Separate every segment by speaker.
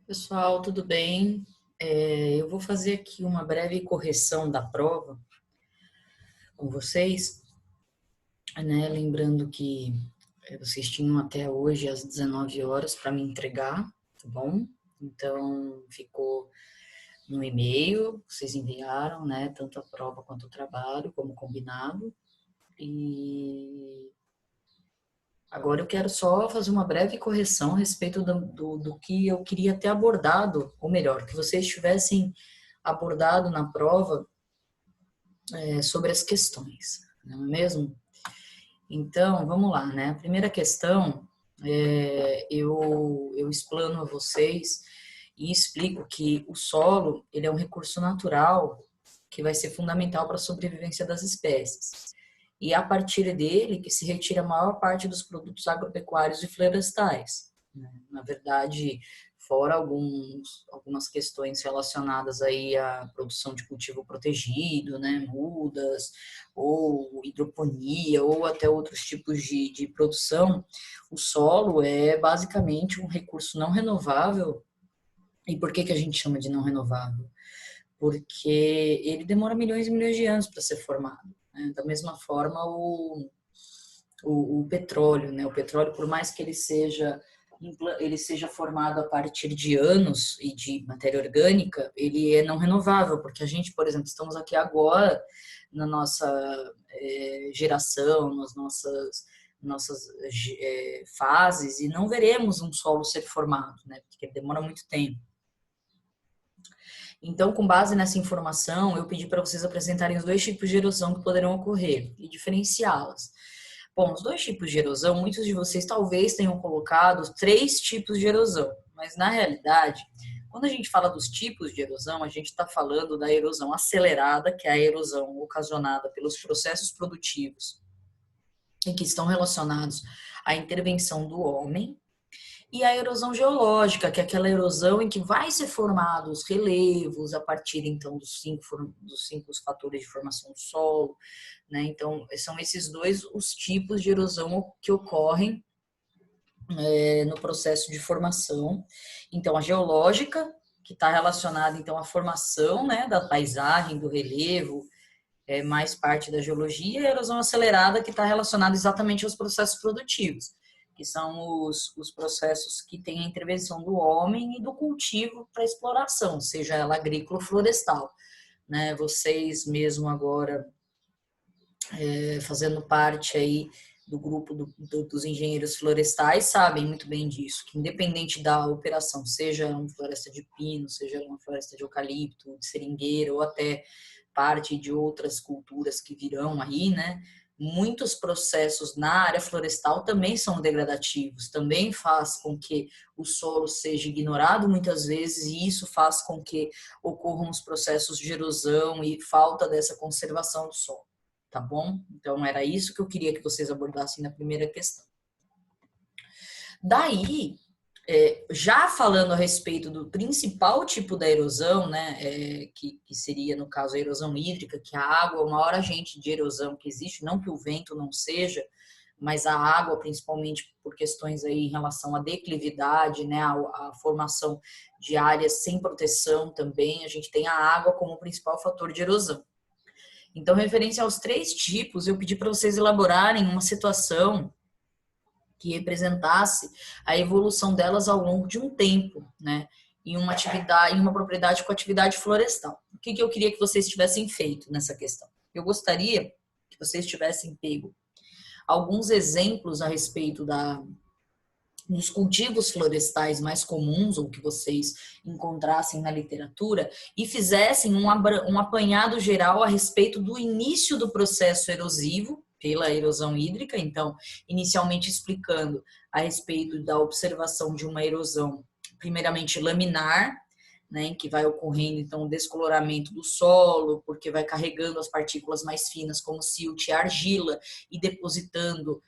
Speaker 1: Pessoal, tudo bem? Eu vou fazer aqui uma breve correção da prova com vocês, né? Lembrando que vocês tinham até hoje às 19 horas para me entregar, tá bom? Então, ficou no e-mail, vocês enviaram, né? Tanto a prova quanto o trabalho, como combinado. E agora eu quero só fazer uma breve correção a respeito do que eu queria ter abordado, ou melhor, que vocês tivessem abordado na prova sobre as questões, não é mesmo? Então, vamos lá, né? A primeira questão, eu explano a vocês e explico que o solo, ele é um recurso natural que vai ser fundamental para a sobrevivência das espécies. E a partir dele que se retira a maior parte dos produtos agropecuários e florestais, né? Na verdade, fora algumas questões relacionadas aí à produção de cultivo protegido, né, mudas, ou hidroponia, ou até outros tipos de produção, o solo é basicamente um recurso não renovável. E por que a gente chama de não renovável? Porque ele demora milhões e milhões de anos para ser formado, né? Da mesma forma, o petróleo, né? O petróleo, por mais que ele seja formado a partir de anos e de matéria orgânica, ele é não renovável, porque a gente, por exemplo, estamos aqui agora na nossa geração, nas nossas fases, e não veremos um solo ser formado, né? Porque ele demora muito tempo. Então, com base nessa informação, eu pedi para vocês apresentarem os dois tipos de erosão que poderão ocorrer e diferenciá-las. Bom, os dois tipos de erosão, muitos de vocês talvez tenham colocado três tipos de erosão, mas na realidade, quando a gente fala dos tipos de erosão, a gente está falando da erosão acelerada, que é a erosão ocasionada pelos processos produtivos e que estão relacionados à intervenção do homem, e a erosão geológica, que é aquela erosão em que vai ser formado os relevos a partir então dos cinco fatores de formação do solo, né? Então são esses dois os tipos de erosão que ocorrem no processo de formação. Então a geológica, que está relacionada então à formação, né, da paisagem, do relevo, mais parte da geologia, e a erosão acelerada, que está relacionada exatamente aos processos produtivos, que são os processos que têm a intervenção do homem e do cultivo para exploração, seja ela agrícola ou florestal, né? Vocês mesmo agora, fazendo parte aí do grupo dos engenheiros florestais, sabem muito bem disso, que independente da operação, seja uma floresta de pino, seja uma floresta de eucalipto, de seringueira, ou até parte de outras culturas que virão aí, né? Muitos processos na área florestal também são degradativos, também faz com que o solo seja ignorado muitas vezes, e isso faz com que ocorram os processos de erosão e falta dessa conservação do solo, tá bom? Então era isso que eu queria que vocês abordassem na primeira questão. Daí, já falando a respeito do principal tipo da erosão, né, que seria, no caso, a erosão hídrica, que a água é o maior agente de erosão que existe, não que o vento não seja, mas a água, principalmente por questões aí em relação à declividade, né, a formação de áreas sem proteção também, a gente tem a água como principal fator de erosão. Então, referente aos três tipos, eu pedi para vocês elaborarem uma situação que representasse a evolução delas ao longo de um tempo, né? Em uma atividade, em uma propriedade com atividade florestal. O que eu queria que vocês tivessem feito nessa questão? Eu gostaria que vocês tivessem pego alguns exemplos a respeito dos cultivos florestais mais comuns ou que vocês encontrassem na literatura e fizessem um apanhado geral a respeito do início do processo erosivo pela erosão hídrica. Então, inicialmente explicando a respeito da observação de uma erosão, primeiramente laminar, né, em que vai ocorrendo então o descoloramento do solo, porque vai carregando as partículas mais finas como silt e argila e depositando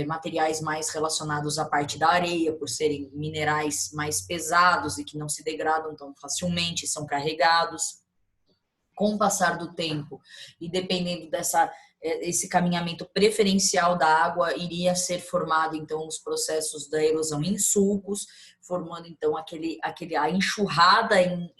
Speaker 1: materiais mais relacionados à parte da areia, por serem minerais mais pesados e que não se degradam tão facilmente, são carregados. Com o passar do tempo e dependendo esse caminhamento preferencial da água iria ser formado, então, os processos da erosão em sulcos, formando, então, a enxurrada em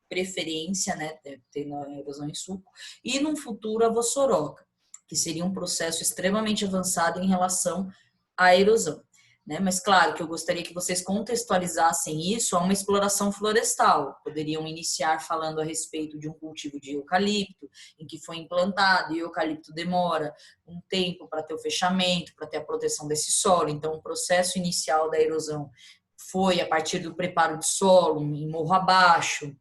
Speaker 1: preferência, né, tendo a erosão em sulco, e, num futuro, a vossoroca, que seria um processo extremamente avançado em relação à erosão. Né? Mas claro que eu gostaria que vocês contextualizassem isso a uma exploração florestal. Poderiam iniciar falando a respeito de um cultivo de eucalipto, em que foi implantado, e o eucalipto demora um tempo para ter o fechamento, para ter a proteção desse solo. Então, o processo inicial da erosão foi a partir do preparo de solo, em morro abaixo.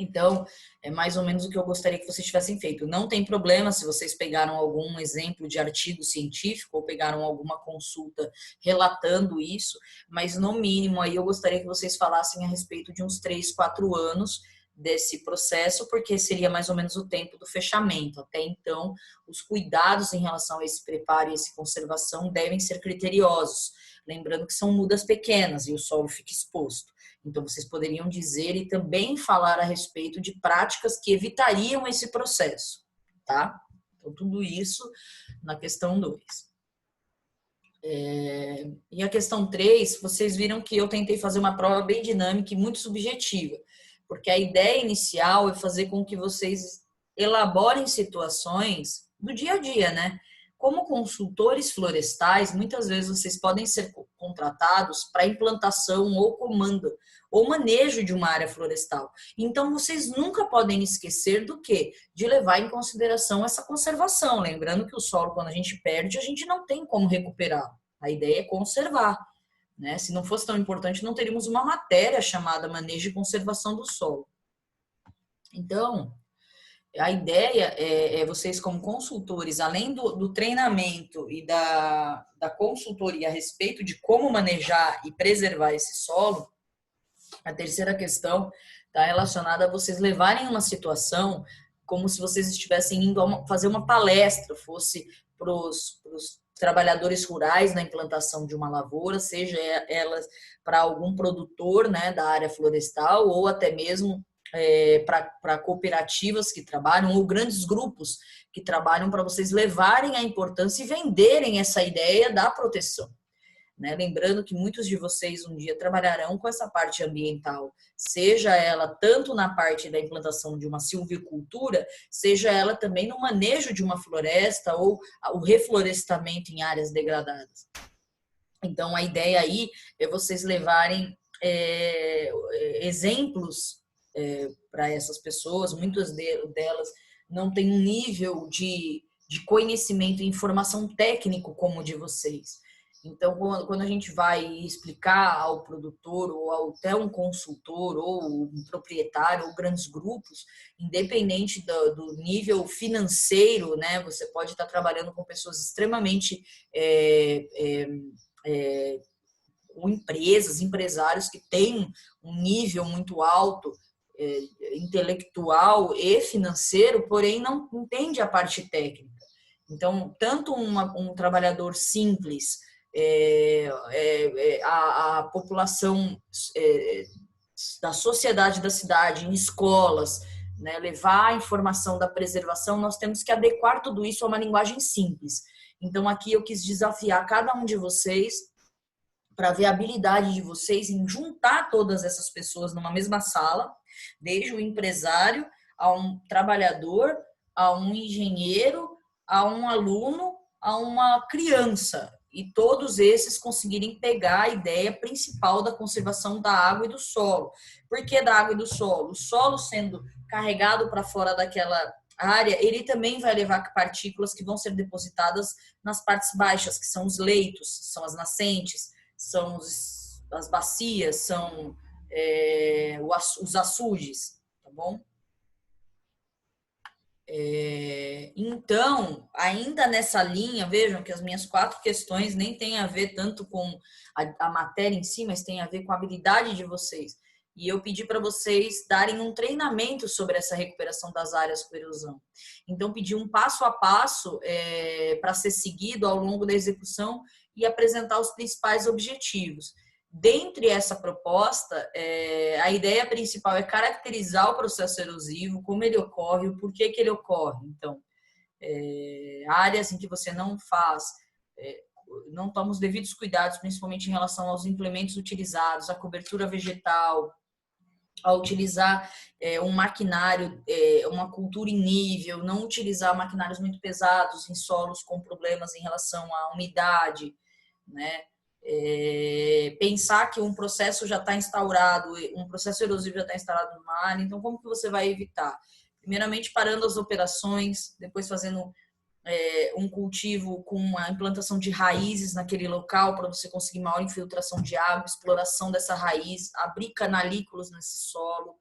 Speaker 1: Então, é mais ou menos o que eu gostaria que vocês tivessem feito. Não tem problema se vocês pegaram algum exemplo de artigo científico ou pegaram alguma consulta relatando isso, mas no mínimo aí eu gostaria que vocês falassem a respeito de uns 3, 4 anos desse processo, porque seria mais ou menos o tempo do fechamento. Até então, os cuidados em relação a esse preparo e essa conservação devem ser criteriosos, lembrando que são mudas pequenas e o solo fica exposto. Então, vocês poderiam dizer e também falar a respeito de práticas que evitariam esse processo, tá? Então, tudo isso na questão 2. E a questão 3, vocês viram que eu tentei fazer uma prova bem dinâmica e muito subjetiva, porque a ideia inicial é fazer com que vocês elaborem situações do dia a dia, né? Como consultores florestais, muitas vezes vocês podem ser contratados para implantação ou comando ou manejo de uma área florestal. Então, vocês nunca podem esquecer do quê? De levar em consideração essa conservação. Lembrando que o solo, quando a gente perde, a gente não tem como recuperar. A ideia é conservar. Né? Se não fosse tão importante, não teríamos uma matéria chamada manejo e conservação do solo. Então, a ideia é vocês, como consultores, além do treinamento e da consultoria a respeito de como manejar e preservar esse solo, a terceira questão está relacionada a vocês levarem uma situação como se vocês estivessem indo fazer uma palestra, fosse para os trabalhadores rurais na implantação de uma lavoura, seja elas para algum produtor, né, da área florestal, ou até mesmo para cooperativas que trabalham, ou grandes grupos que trabalham, para vocês levarem a importância e venderem essa ideia da proteção. Né? Lembrando que muitos de vocês um dia trabalharão com essa parte ambiental, seja ela tanto na parte da implantação de uma silvicultura, seja ela também no manejo de uma floresta ou o reflorestamento em áreas degradadas. Então, a ideia aí é vocês levarem exemplos para essas pessoas. Muitas delas não têm um nível de conhecimento e informação técnico como o de vocês. Então, quando a gente vai explicar ao produtor ou até um consultor ou um proprietário ou grandes grupos, independente do nível financeiro, né, você pode estar trabalhando com pessoas extremamente com empresas, empresários que têm um nível muito alto intelectual e financeiro, porém não entende a parte técnica. Então, tanto um trabalhador simples, a população da sociedade da cidade, em escolas, né, levar a informação da preservação, nós temos que adequar tudo isso a uma linguagem simples. Então, aqui eu quis desafiar cada um de vocês para ver a habilidade de vocês em juntar todas essas pessoas numa mesma sala, desde o empresário a um trabalhador, a um engenheiro, a um aluno, a uma criança, e todos esses conseguirem pegar a ideia principal da conservação da água e do solo. Por que da água e do solo? O solo sendo carregado para fora daquela área, ele também vai levar partículas que vão ser depositadas nas partes baixas, que são os leitos, são as nascentes, são as bacias, são os açudes, tá bom? Então, ainda nessa linha, vejam que as minhas 4 questões nem têm a ver tanto com a matéria em si, mas tem a ver com a habilidade de vocês. E eu pedi para vocês darem um treinamento sobre essa recuperação das áreas com erosão. Então, pedi um passo a passo para ser seguido ao longo da execução e apresentar os principais objetivos. Dentre essa proposta, a ideia principal é caracterizar o processo erosivo, como ele ocorre, o porquê que ele ocorre. Então, áreas em que você não toma os devidos cuidados, principalmente em relação aos implementos utilizados, a cobertura vegetal, a utilizar um maquinário, uma cultura em nível, não utilizar maquinários muito pesados em solos com problemas em relação à umidade, né? Pensar que um processo já está instaurado, um processo erosivo já está instaurado no mar, então como que você vai evitar? Primeiramente parando as operações, depois fazendo um cultivo com a implantação de raízes naquele local para você conseguir maior infiltração de água, exploração dessa raiz, abrir canalículos nesse solo,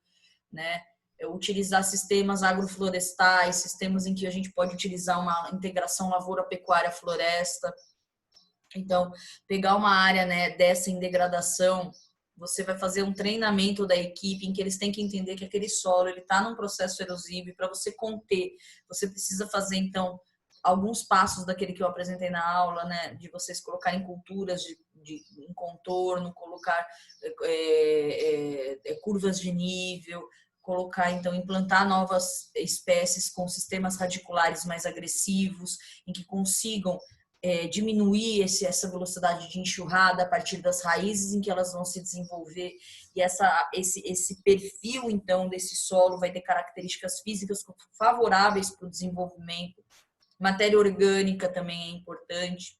Speaker 1: né? Utilizar sistemas agroflorestais, sistemas em que a gente pode utilizar uma integração lavoura-pecuária-floresta. Então, pegar uma área, né, dessa em degradação, você vai fazer um treinamento da equipe em que eles têm que entender que aquele solo ele está num processo erosivo e para você conter, você precisa fazer, então, alguns passos daquele que eu apresentei na aula, né, de vocês colocarem culturas em contorno, colocar curvas de nível, colocar, então, implantar novas espécies com sistemas radiculares mais agressivos, em que consigam diminuir essa velocidade de enxurrada a partir das raízes em que elas vão se desenvolver, e esse perfil, então, desse solo vai ter características físicas favoráveis para o desenvolvimento. Matéria orgânica também é importante,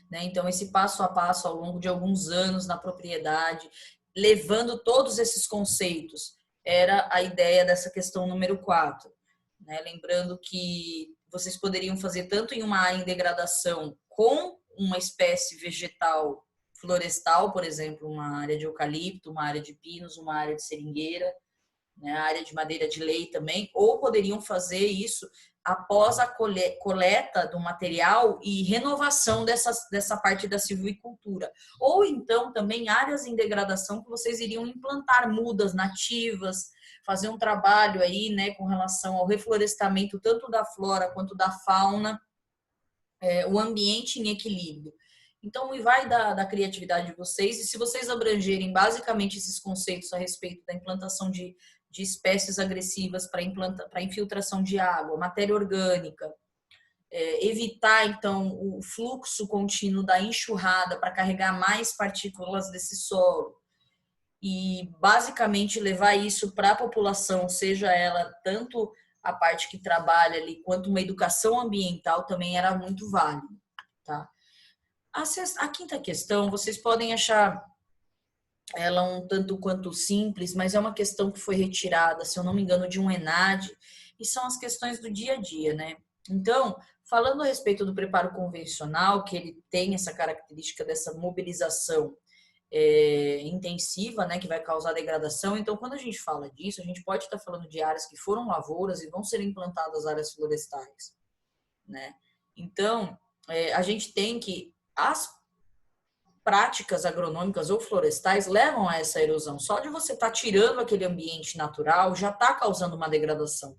Speaker 1: né? Então, esse passo a passo ao longo de alguns anos na propriedade, levando todos esses conceitos, era a ideia dessa questão número 4, né? Lembrando que vocês poderiam fazer tanto em uma área em degradação com uma espécie vegetal florestal, por exemplo, uma área de eucalipto, uma área de pinos, uma área de seringueira, né, a área de madeira de lei também, ou poderiam fazer isso após a coleta do material e renovação dessa parte da silvicultura. Ou então também áreas em degradação que vocês iriam implantar mudas nativas, fazer um trabalho aí, né, com relação ao reflorestamento tanto da flora quanto da fauna, o ambiente em equilíbrio. Então, vai da criatividade de vocês, e se vocês abrangerem basicamente esses conceitos a respeito da implantação de espécies agressivas para infiltração de água, matéria orgânica, evitar, então, o fluxo contínuo da enxurrada para carregar mais partículas desse solo, e basicamente levar isso para a população, seja ela tanto a parte que trabalha ali, quanto uma educação ambiental, também era muito válido, tá? A quinta questão, vocês podem achar ela um tanto quanto simples, mas é uma questão que foi retirada, se eu não me engano, de um ENAD, e são as questões do dia a dia, né? Então, falando a respeito do preparo convencional, que ele tem essa característica dessa mobilização intensiva, né, que vai causar degradação. Então, quando a gente fala disso, a gente pode estar falando de áreas que foram lavouras e vão ser implantadas áreas florestais, né? Então, a gente tem que as práticas agronômicas ou florestais levam a essa erosão. Só de você estar tirando aquele ambiente natural já está causando uma degradação.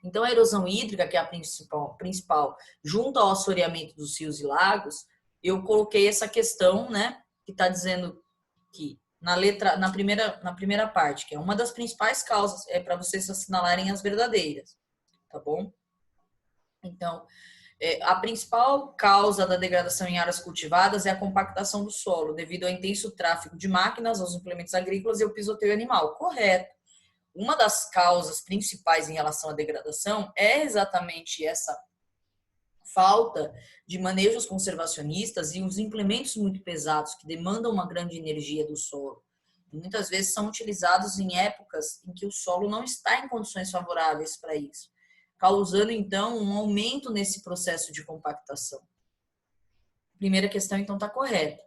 Speaker 1: Então, a erosão hídrica, que é a principal, junto ao assoreamento dos rios e lagos, eu coloquei essa questão, né, que está dizendo que na primeira parte, que é uma das principais causas, é para vocês assinalarem as verdadeiras, tá bom? Então, a principal causa da degradação em áreas cultivadas é a compactação do solo, devido ao intenso tráfego de máquinas, aos implementos agrícolas e ao pisoteio animal. Correto. Uma das causas principais em relação à degradação é exatamente essa falta de manejos conservacionistas e os implementos muito pesados que demandam uma grande energia do solo. E muitas vezes são utilizados em épocas em que o solo não está em condições favoráveis para isso, causando, então, um aumento nesse processo de compactação. Primeira questão, então, está correta.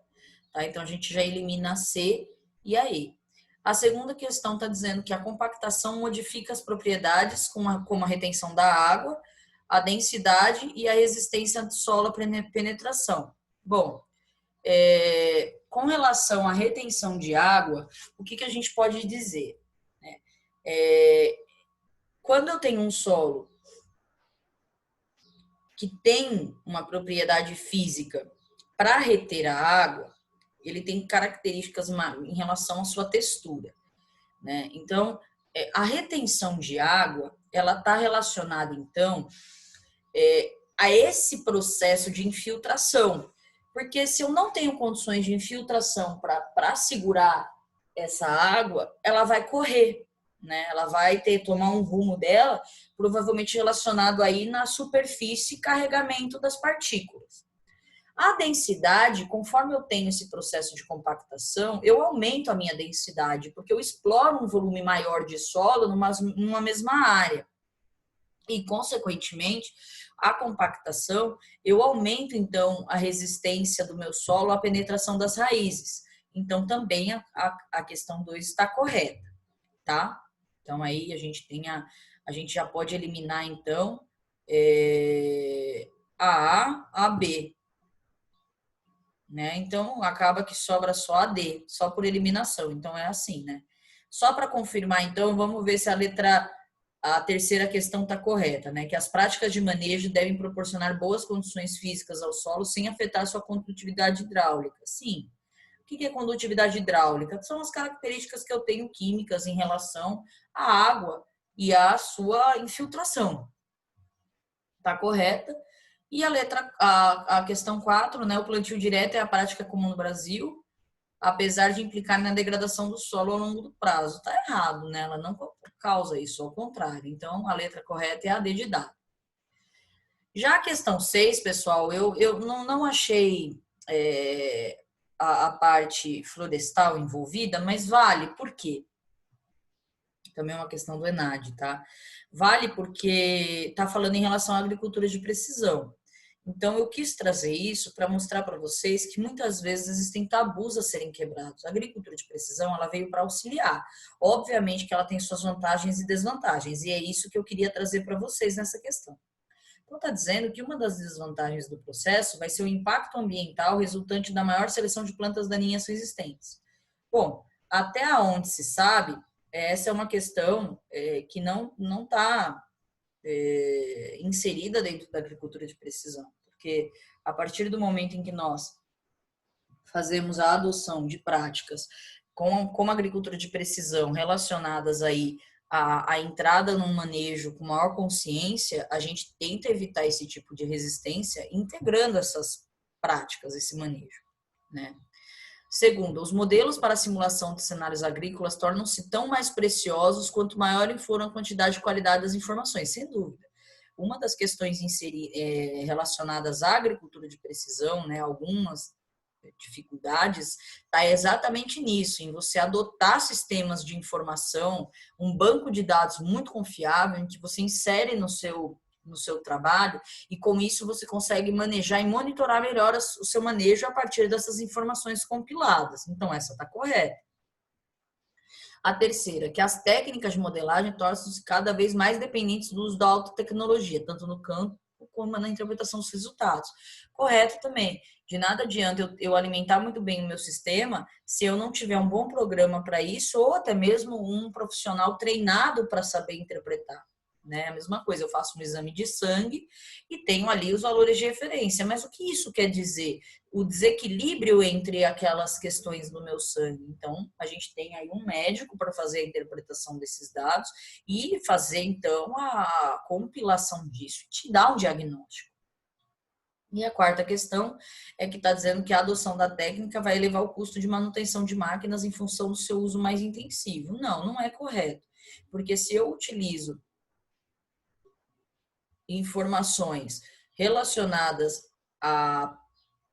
Speaker 1: Tá? Então, a gente já elimina a C e a E. A segunda questão está dizendo que a compactação modifica as propriedades, como a retenção da água, a densidade e a resistência do solo à penetração. Bom, com relação à retenção de água, o que a gente pode dizer? Quando eu tenho um solo que tem uma propriedade física para reter a água, ele tem características em relação à sua textura, né? Então, A retenção de água, ela está relacionada, então, a esse processo de infiltração. Porque se eu não tenho condições de infiltração para segurar essa água, ela vai correr, né? Ela vai tomar um rumo dela, provavelmente relacionado aí na superfície e carregamento das partículas. A densidade, conforme eu tenho esse processo de compactação, eu aumento a minha densidade, porque eu exploro um volume maior de solo numa mesma área. E, consequentemente, a compactação, eu aumento, então, a resistência do meu solo à penetração das raízes. Então, também a questão 2 está correta, tá? Então, aí a gente já pode eliminar, então, a B, né? Então, acaba que sobra só a D, só por eliminação. Então, é assim, né? Só para confirmar, então, vamos ver se a terceira questão está correta, né? Que as práticas de manejo devem proporcionar boas condições físicas ao solo sem afetar sua condutividade hidráulica. Sim. O que é condutividade hidráulica? São as características que eu tenho químicas em relação à água e à sua infiltração. Está correta? E a questão 4, né? O plantio direto é a prática comum no Brasil, apesar de implicar na degradação do solo ao longo do prazo. Está errado, né? Ela não causa isso, ao contrário. Então, a letra correta é a D de dado. Já a questão 6, pessoal, eu não achei a parte florestal envolvida, mas vale, por quê? Também é uma questão do ENAD, tá? Vale porque está falando em relação à agricultura de precisão. Então, eu quis trazer isso para mostrar para vocês que muitas vezes existem tabus a serem quebrados. A agricultura de precisão, ela veio para auxiliar. Obviamente que ela tem suas vantagens e desvantagens, e é isso que eu queria trazer para vocês nessa questão. Então, está dizendo que uma das desvantagens do processo vai ser o impacto ambiental resultante da maior seleção de plantas daninhas existentes. Bom, até onde se sabe, essa é uma questão que não está inserida dentro da agricultura de precisão, porque a partir do momento em que nós fazemos a adoção de práticas como agricultura de precisão relacionadas aí à entrada num manejo com maior consciência, a gente tenta evitar esse tipo de resistência integrando essas práticas, esse manejo, né? Segundo, os modelos para a simulação de cenários agrícolas tornam-se tão mais preciosos quanto maior for a quantidade e qualidade das informações, sem dúvida. Uma das questões relacionadas à agricultura de precisão, né, algumas dificuldades, está exatamente nisso, em você adotar sistemas de informação, um banco de dados muito confiável, em que você insere no seu trabalho, e com isso você consegue manejar e monitorar melhor o seu manejo a partir dessas informações compiladas. Então, essa está correta. A terceira, que as técnicas de modelagem tornam-se cada vez mais dependentes do uso da alta tecnologia, tanto no campo como na interpretação dos resultados. Correto também. De nada adianta eu alimentar muito bem o meu sistema se eu não tiver um bom programa para isso, ou até mesmo um profissional treinado para saber interpretar. Né? A mesma coisa, eu faço um exame de sangue e tenho ali os valores de referência. Mas o que isso quer dizer? O desequilíbrio entre aquelas questões do meu sangue. Então, a gente tem aí um médico para fazer a interpretação desses dados e fazer, então, a compilação disso e te dar um diagnóstico. E a quarta questão é que está dizendo que a adoção da técnica vai elevar o custo de manutenção de máquinas em função do seu uso mais intensivo. Não é correto. Porque se eu utilizo informações relacionadas a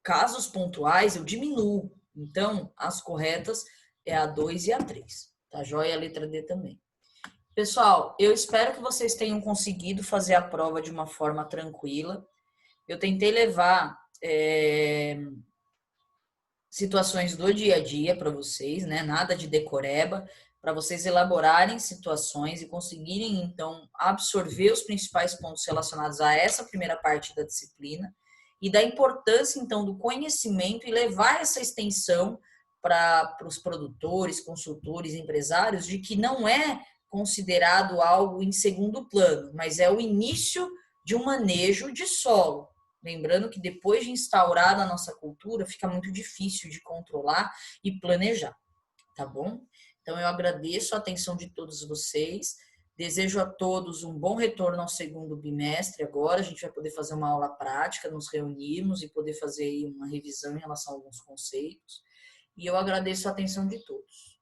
Speaker 1: casos pontuais, eu diminuo. Então, as corretas é a 2 e a 3. Tá joia? A letra D também. Pessoal, eu espero que vocês tenham conseguido fazer a prova de uma forma tranquila. Eu tentei levar situações do dia a dia para vocês, né? Nada de decoreba, para vocês elaborarem situações e conseguirem, então, absorver os principais pontos relacionados a essa primeira parte da disciplina e da importância, então, do conhecimento e levar essa extensão para os produtores, consultores, empresários, de que não é considerado algo em segundo plano, mas é o início de um manejo de solo. Lembrando que depois de instaurada a nossa cultura, fica muito difícil de controlar e planejar, tá bom? Então, eu agradeço a atenção de todos vocês, desejo a todos um bom retorno ao segundo bimestre agora, a gente vai poder fazer uma aula prática, nos reunirmos e poder fazer aí uma revisão em relação a alguns conceitos, e eu agradeço a atenção de todos.